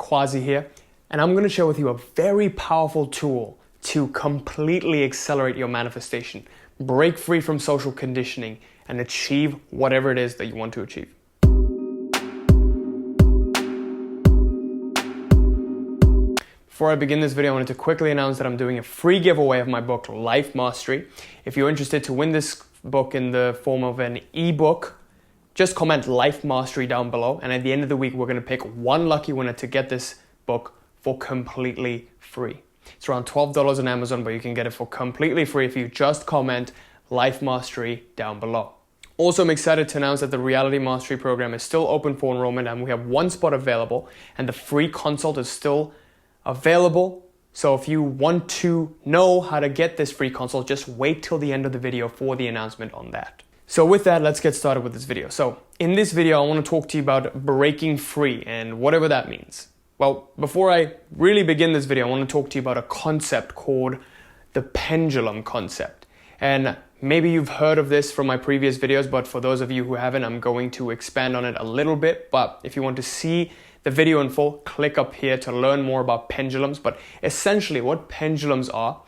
Quasi here, and I'm going to share with you a very powerful tool to completely accelerate your manifestation, break free from social conditioning, and achieve whatever it is that you want to achieve. Before I begin this video, I wanted to quickly announce that I'm doing a free giveaway of my book, Life Mastery. If you're interested to win this book in the form of an ebook, just comment Life Mastery down below, and at the end of the week, we're going to pick one lucky winner to get this book for completely free. It's around $12 on Amazon, but you can get it for completely free if you just comment Life Mastery down below. Also, I'm excited to announce that the Reality Mastery program is still open for enrollment, and we have one spot available, and the free consult is still available. So if you want to know how to get this free consult, just wait till the end of the video for the announcement on that. So with that, let's get started with this video. So in this video, I want to talk to you about breaking free and whatever that means. Well, before I really begin this video, I want to talk to you about a concept called the pendulum concept. And maybe you've heard of this from my previous videos, but for those of you who haven't, I'm going to expand on it a little bit. But if you want to see the video in full, click up here to learn more about pendulums. But essentially what pendulums are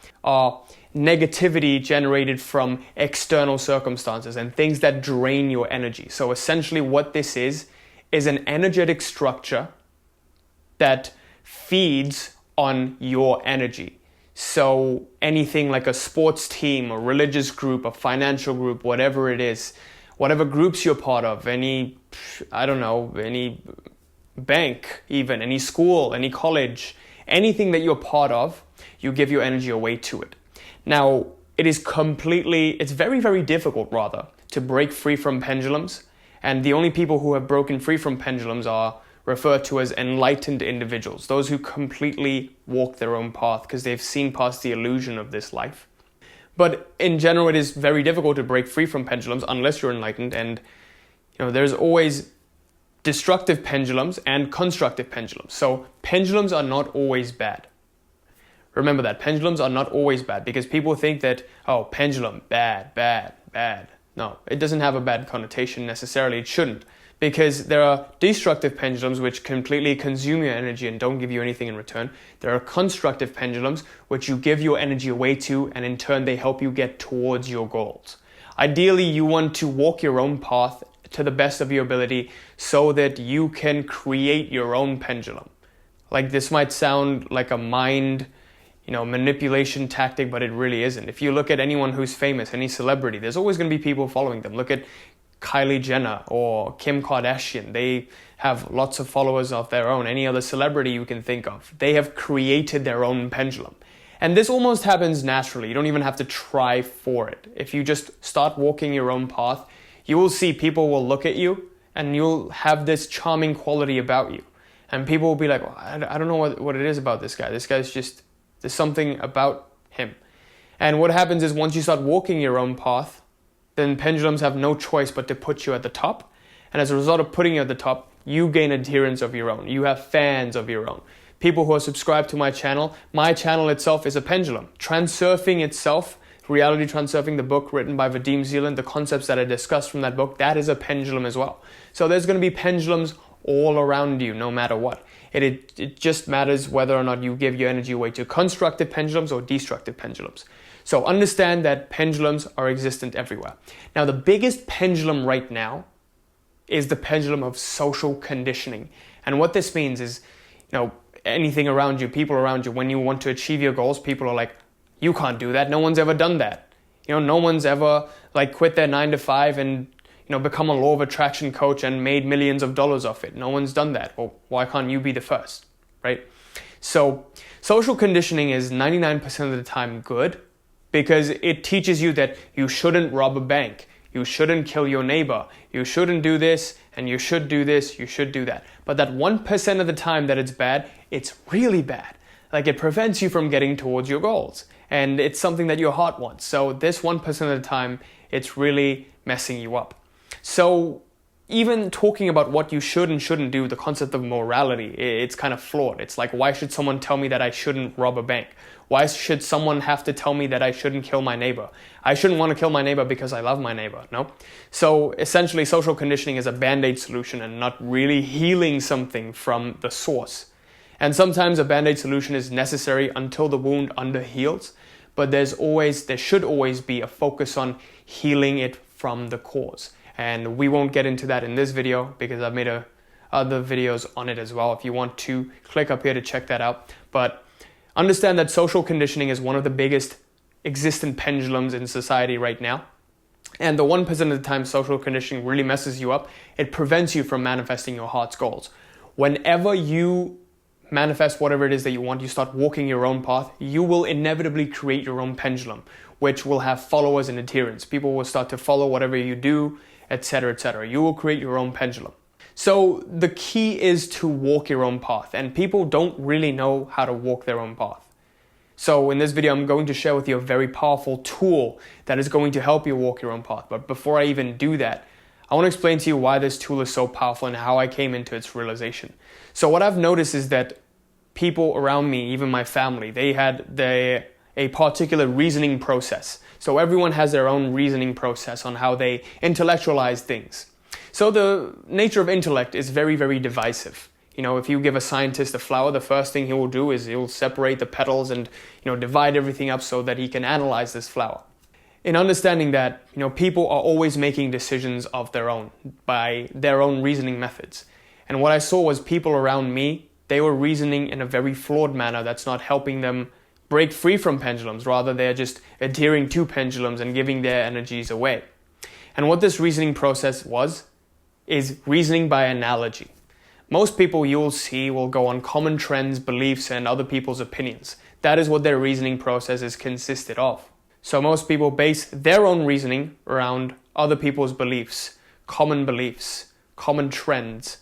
negativity generated from external circumstances and things that drain your energy. So essentially what this is an energetic structure that feeds on your energy. So anything like a sports team, a religious group, a financial group, whatever it is, whatever groups you're part of, any bank even, any school, any college, anything that you're part of, you give your energy away to it. Now, it's very, very difficult rather to break free from pendulums. And the only people who have broken free from pendulums are referred to as enlightened individuals, those who completely walk their own path because they've seen past the illusion of this life. But in general, it is very difficult to break free from pendulums unless you're enlightened. And there's always destructive pendulums and constructive pendulums. So pendulums are not always bad. Remember that pendulums are not always bad because people think that, pendulum, bad, bad, bad. No, it doesn't have a bad connotation necessarily. It shouldn't, because there are destructive pendulums which completely consume your energy and don't give you anything in return. There are constructive pendulums which you give your energy away to, and in turn they help you get towards your goals. Ideally, you want to walk your own path to the best of your ability so that you can create your own pendulum. Like, this might sound like a mind manipulation tactic, but it really isn't. If you look at anyone who's famous, any celebrity, there's always going to be people following them. Look at Kylie Jenner or Kim Kardashian. They have lots of followers of their own. Any other celebrity you can think of. They have created their own pendulum. And this almost happens naturally. You don't even have to try for it. If you just start walking your own path, you will see people will look at you and you'll have this charming quality about you. And people will be like, I don't know what it is about this guy. This guy's just, there's something about him. And what happens is once you start walking your own path, then pendulums have no choice but to put you at the top. And as a result of putting you at the top, you gain adherents of your own. You have fans of your own. People who are subscribed to my channel itself is a pendulum. Transurfing itself, Reality Transurfing, the book written by Vadim Zeland, the concepts that I discussed from that book, that is a pendulum as well. So there's going to be pendulums all around you, no matter what. It just matters whether or not you give your energy away to constructive pendulums or destructive pendulums. So understand that pendulums are existent everywhere. Now, the biggest pendulum right now is the pendulum of social conditioning. And what this means is, anything around you, people around you, when you want to achieve your goals, people are like, you can't do that. No one's ever done that. No one's ever quit their 9-to-5 and become a law of attraction coach and made millions of dollars off it. No one's done that. Well, why can't you be the first, right? So social conditioning is 99% of the time good because it teaches you that you shouldn't rob a bank. You shouldn't kill your neighbor. You shouldn't do this, and you should do this, you should do that. But that 1% of the time that it's bad, it's really bad. It prevents you from getting towards your goals. And it's something that your heart wants. So this 1% of the time, it's really messing you up. So even talking about what you should and shouldn't do, the concept of morality, it's kind of flawed. It's like, why should someone tell me that I shouldn't rob a bank? Why should someone have to tell me that I shouldn't kill my neighbor? I shouldn't want to kill my neighbor because I love my neighbor, no? So essentially, social conditioning is a band-aid solution and not really healing something from the source. And sometimes a band-aid solution is necessary until the wound under heals, but there should always be a focus on healing it from the cause. And we won't get into that in this video because I've made other videos on it as well. If you want to, click up here to check that out. But understand that social conditioning is one of the biggest existent pendulums in society right now. And the 1% of the time social conditioning really messes you up. It prevents you from manifesting your heart's goals. Whenever you manifest whatever it is that you want, you start walking your own path, you will inevitably create your own pendulum, which will have followers and adherents. People will start to follow whatever you do, etc., etc. You will create your own pendulum. So the key is to walk your own path, and people don't really know how to walk their own path. So in this video, I'm going to share with you a very powerful tool that is going to help you walk your own path. But before I even do that, I want to explain to you why this tool is so powerful and how I came into its realization. So what I've noticed is that people around me, even my family, they had a particular reasoning process. So everyone has their own reasoning process on how they intellectualize things. So the nature of intellect is very, very divisive. You know, if you give a scientist a flower, the first thing he will do is he'll separate the petals and, divide everything up so that he can analyze this flower. In understanding that, people are always making decisions of their own by their own reasoning methods. And what I saw was people around me, they were reasoning in a very flawed manner that's not helping them break free from pendulums. Rather, they're just adhering to pendulums and giving their energies away. And what this reasoning process is reasoning by analogy. Most people you will see will go on common trends, beliefs, and other people's opinions. That is what their reasoning process is consisted of. So most people base their own reasoning around other people's beliefs, common trends,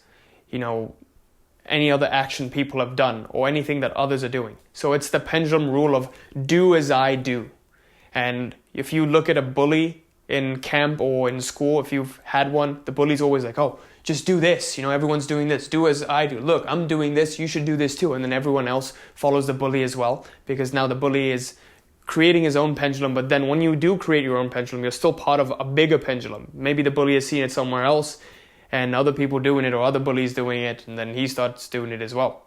any other action people have done or anything that others are doing. So it's the pendulum rule of do as I do. And if you look at a bully in camp or in school, if you've had one, the bully's always like, oh, just do this. Everyone's doing this. Do as I do. Look, I'm doing this. You should do this too. And then everyone else follows the bully as well, because now the bully is creating his own pendulum. But then when you do create your own pendulum, you're still part of a bigger pendulum. Maybe the bully has seen it somewhere else and other people doing it or other bullies doing it, and then he starts doing it as well.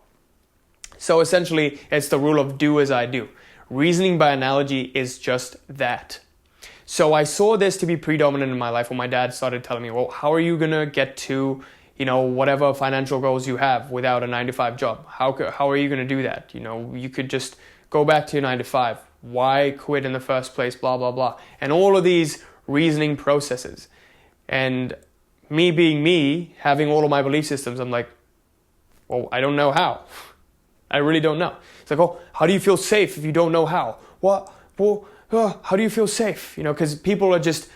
So essentially, it's the rule of do as I do. Reasoning by analogy is just that. So I saw this to be predominant in my life when my dad started telling me, well, how are you going to get to, whatever financial goals you have without a 9-to-5 job? How are you going to do that? You could just go back to your 9-to-5. Why quit in the first place? Blah, blah, blah. And all of these reasoning processes. And me being me, having all of my belief systems, I'm like, well, I don't know how. I really don't know. It's like, oh, how do you feel safe if you don't know how? What? Well, how do you feel safe? Because people are just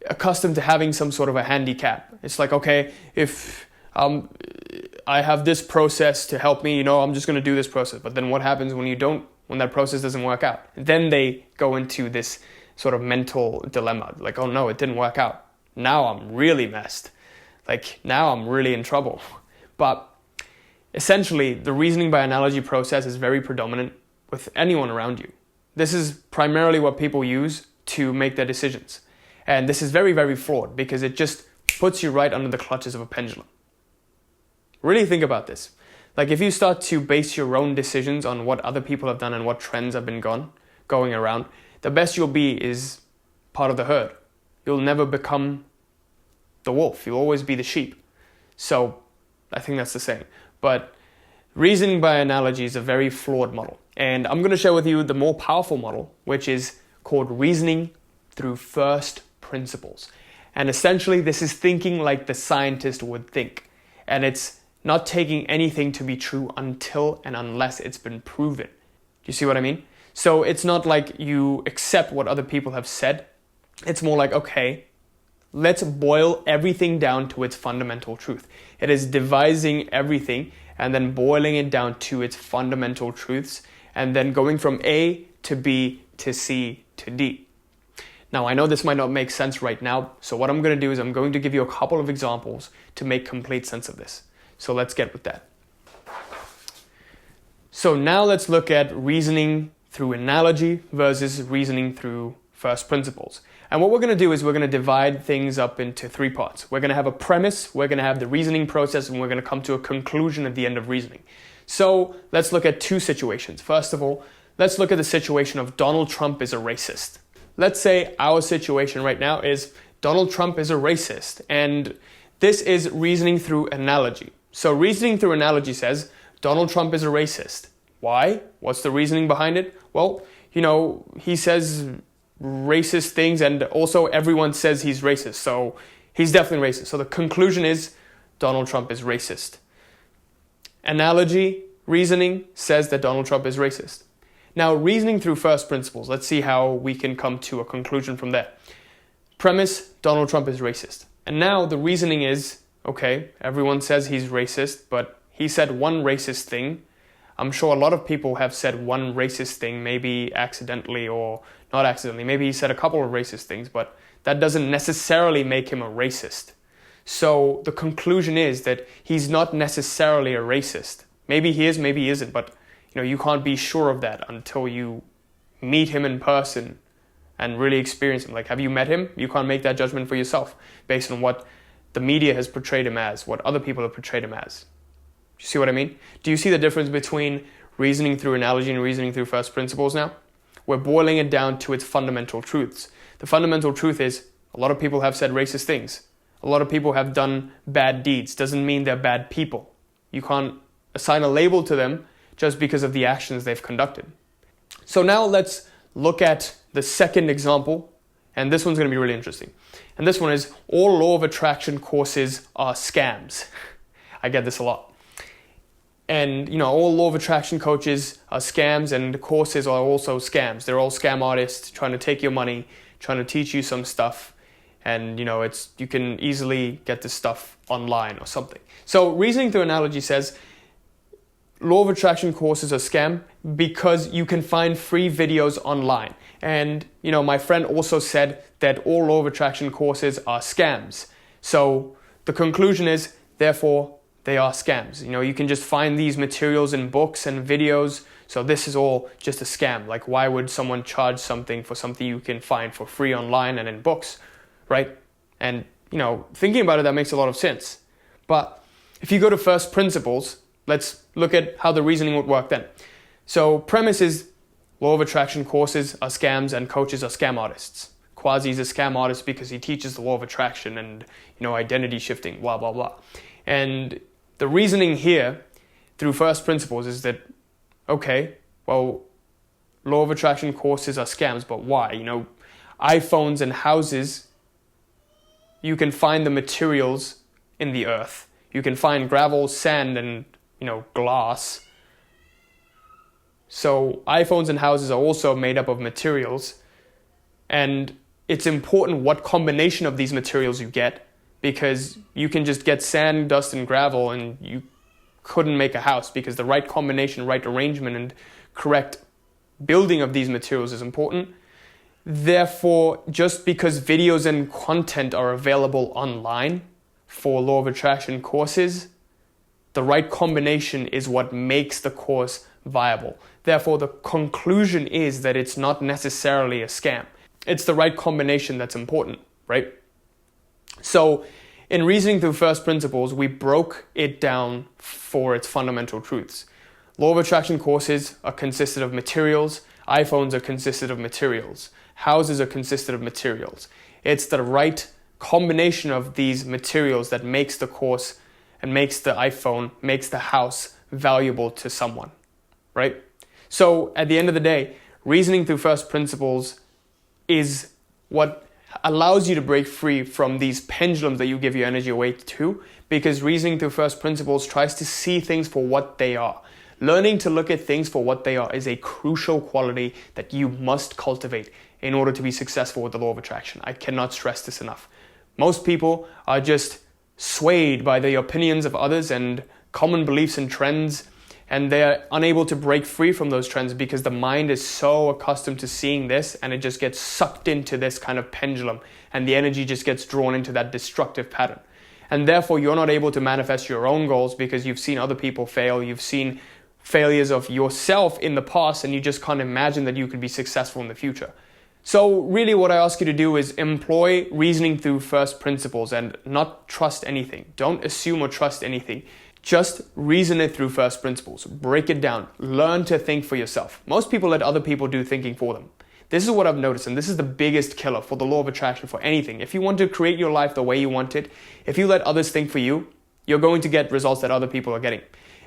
accustomed to having some sort of a handicap. It's like, okay, if I have this process to help me, I'm just going to do this process. But then what happens when that process doesn't work out? Then they go into this sort of mental dilemma. Like, oh no, it didn't work out. Now I'm really messed. Like, now I'm really in trouble. But essentially, the reasoning by analogy process is very predominant with anyone around you. This is primarily what people use to make their decisions. And this is very, very flawed because it just puts you right under the clutches of a pendulum. Really think about this. Like, if you start to base your own decisions on what other people have done and what trends have been going around, the best you'll be is part of the herd. You'll never become the wolf. You'll always be the sheep. So I think that's the same. But reasoning by analogy is a very flawed model. And I'm going to share with you the more powerful model, which is called reasoning through first principles. And essentially, this is thinking like the scientist would think. And it's not taking anything to be true until and unless it's been proven. Do you see what I mean? So it's not like you accept what other people have said. It's more like, okay, let's boil everything down to its fundamental truth. It is devising everything and then boiling it down to its fundamental truths and then going from A to B to C to D. Now, I know this might not make sense right now, so what I'm going to do is I'm going to give you a couple of examples to make complete sense of this. So let's get with that. So now let's look at reasoning through analogy versus reasoning through first principles. And what we're going to do is we're going to divide things up into 3 parts. We're going to have a premise, we're going to have the reasoning process, and we're going to come to a conclusion at the end of reasoning. So let's look at two situations. First of all, let's look at the situation of Donald Trump is a racist. Let's say our situation right now is Donald Trump is a racist, and this is reasoning through analogy. So reasoning through analogy says Donald Trump is a racist. Why? What's the reasoning behind it? Well, he says racist things, and also everyone says he's racist, so he's definitely racist. So the conclusion is Donald Trump is racist. Analogy, reasoning says that Donald Trump is racist. Now, reasoning through first principles, let's see how we can come to a conclusion from there. Premise, Donald Trump is racist. And now the reasoning is, okay, everyone says he's racist, but he said one racist thing. I'm sure a lot of people have said one racist thing, maybe accidentally or not accidentally. Maybe he said a couple of racist things, but that doesn't necessarily make him a racist. So the conclusion is that he's not necessarily a racist. Maybe he is, maybe he isn't, but you can't be sure of that until you meet him in person and really experience him. Like, have you met him? You can't make that judgment for yourself based on what the media has portrayed him as, what other people have portrayed him as. Do you see what I mean? Do you see the difference between reasoning through analogy and reasoning through first principles now? We're boiling it down to its fundamental truths. The fundamental truth is a lot of people have said racist things. A lot of people have done bad deeds. Doesn't mean they're bad people. You can't assign a label to them just because of the actions they've conducted. So now let's look at the second example, and this one's going to be really interesting. And this one is all law of attraction courses are scams. I get this a lot. And all law of attraction coaches are scams, and the courses are also scams. They're all scam artists trying to take your money, trying to teach you some stuff, and you can easily get this stuff online or something. So reasoning through analogy says law of attraction courses are scam because you can find free videos online. And my friend also said that all law of attraction courses are scams. So the conclusion is, therefore, they are scams. You can just find these materials in books and videos. So this is all just a scam. Like, why would someone charge something for something you can find for free online and in books, right? And, thinking about it, that makes a lot of sense. But if you go to first principles, let's look at how the reasoning would work then. So premise is law of attraction courses are scams and coaches are scam artists. Quasi is a scam artist because he teaches the law of attraction and, identity shifting, blah, blah, blah. And the reasoning here through first principles is that, okay, well, law of attraction courses are scams, but why? iPhones and houses, you can find the materials in the earth. You can find gravel, sand, and, glass. So iPhones and houses are also made up of materials. And it's important what combination of these materials you get, because you can just get sand, dust, and gravel, and you couldn't make a house, because the right combination, right arrangement, and correct building of these materials is important. Therefore, just because videos and content are available online for law of attraction courses, the right combination is what makes the course viable. Therefore, the conclusion is that it's not necessarily a scam. It's the right combination that's important, right? So in reasoning through first principles, we broke it down for its fundamental truths. Law of attraction courses are consisted of materials. iPhones are consisted of materials. Houses are consisted of materials. It's the right combination of these materials that makes the course and makes the iPhone, makes the house valuable to someone, right? So at the end of the day, reasoning through first principles is what allows you to break free from these pendulums that you give your energy away to, because reasoning through first principles tries to see things for what they are. Learning to look at things for what they are is a crucial quality that you must cultivate in order to be successful with the law of attraction. I cannot stress this enough. Most people are just swayed by the opinions of others and common beliefs and trends, and they're unable to break free from those trends because the mind is so accustomed to seeing this, and it just gets sucked into this kind of pendulum, and the energy just gets drawn into that destructive pattern. And therefore, you're not able to manifest your own goals because you've seen other people fail, you've seen failures of yourself in the past, and you just can't imagine that you could be successful in the future. So really what I ask you to do is employ reasoning through first principles and not trust anything. Don't assume or trust anything. Just reason it through first principles. Break it down. Learn to think for yourself. Most people let other people do thinking for them. This is what I've noticed, and this is the biggest killer for the law of attraction for anything. If you want to create your life the way you want it, if you let others think for you, you're going to get results that other people are getting.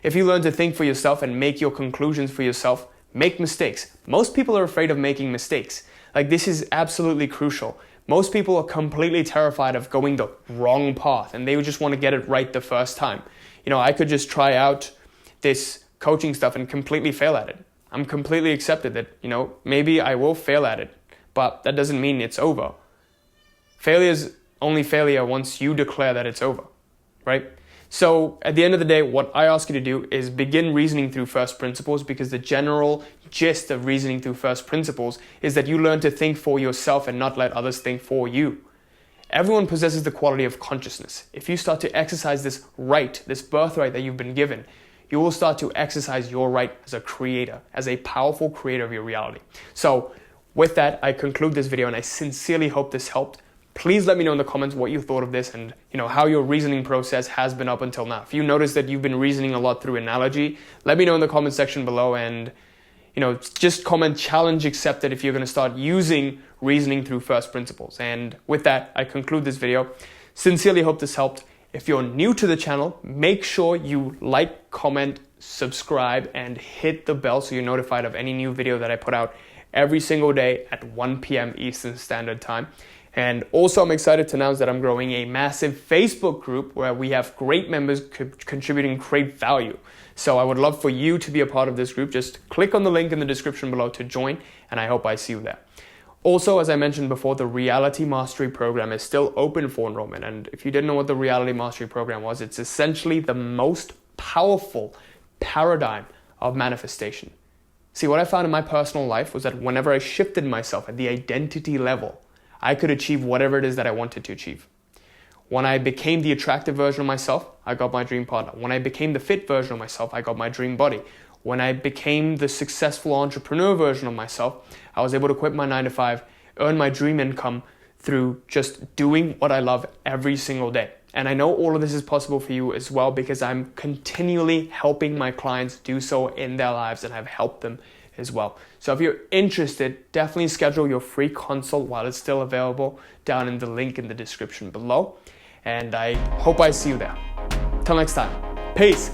If you learn to think for yourself and make your conclusions for yourself, make mistakes. Most people are afraid of making mistakes. Like, this is absolutely crucial. Most people are completely terrified of going the wrong path, and they would just want to get it right the first time. You know, I could just try out this coaching stuff and completely fail at it. I'm completely accepted that, you know, maybe I will fail at it, but that doesn't mean it's over. Failure is only failure once you declare that it's over, right? So at the end of the day, what I ask you to do is begin reasoning through first principles, because the general gist of reasoning through first principles is that you learn to think for yourself and not let others think for you. Everyone possesses the quality of consciousness. If you start to exercise this right, this birthright that you've been given, you will start to exercise your right as a creator, as a powerful creator of your reality. So with that, I conclude this video, and I sincerely hope this helped. Please let me know in the comments what you thought of this, and how your reasoning process has been up until now. If you notice that you've been reasoning a lot through analogy, let me know in the comment section below, and just comment challenge accepted if you're going to start using reasoning through first principles. And with that, I conclude this video. Sincerely hope this helped. If you're new to the channel, make sure you like, comment, subscribe, and hit the bell so you're notified of any new video that I put out every single day at 1 p.m. Eastern Standard Time. And also, I'm excited to announce that I'm growing a massive Facebook group where we have great members contributing great value. So I would love for you to be a part of this group. Just click on the link in the description below to join, and I hope I see you there. Also, as I mentioned before, the Reality Mastery Program is still open for enrollment. And if you didn't know what the Reality Mastery Program was, it's essentially the most powerful paradigm of manifestation. See, what I found in my personal life was that whenever I shifted myself at the identity level, I could achieve whatever it is that I wanted to achieve. When I became the attractive version of myself, I got my dream partner. When I became the fit version of myself, I got my dream body. When I became the successful entrepreneur version of myself, I was able to quit my 9-to-5, earn my dream income through just doing what I love every single day. And I know all of this is possible for you as well, because I'm continually helping my clients do so in their lives, and I've helped them as well. So if you're interested, definitely schedule your free consult while it's still available down in the link in the description below. And I hope I see you there. Till next time, peace.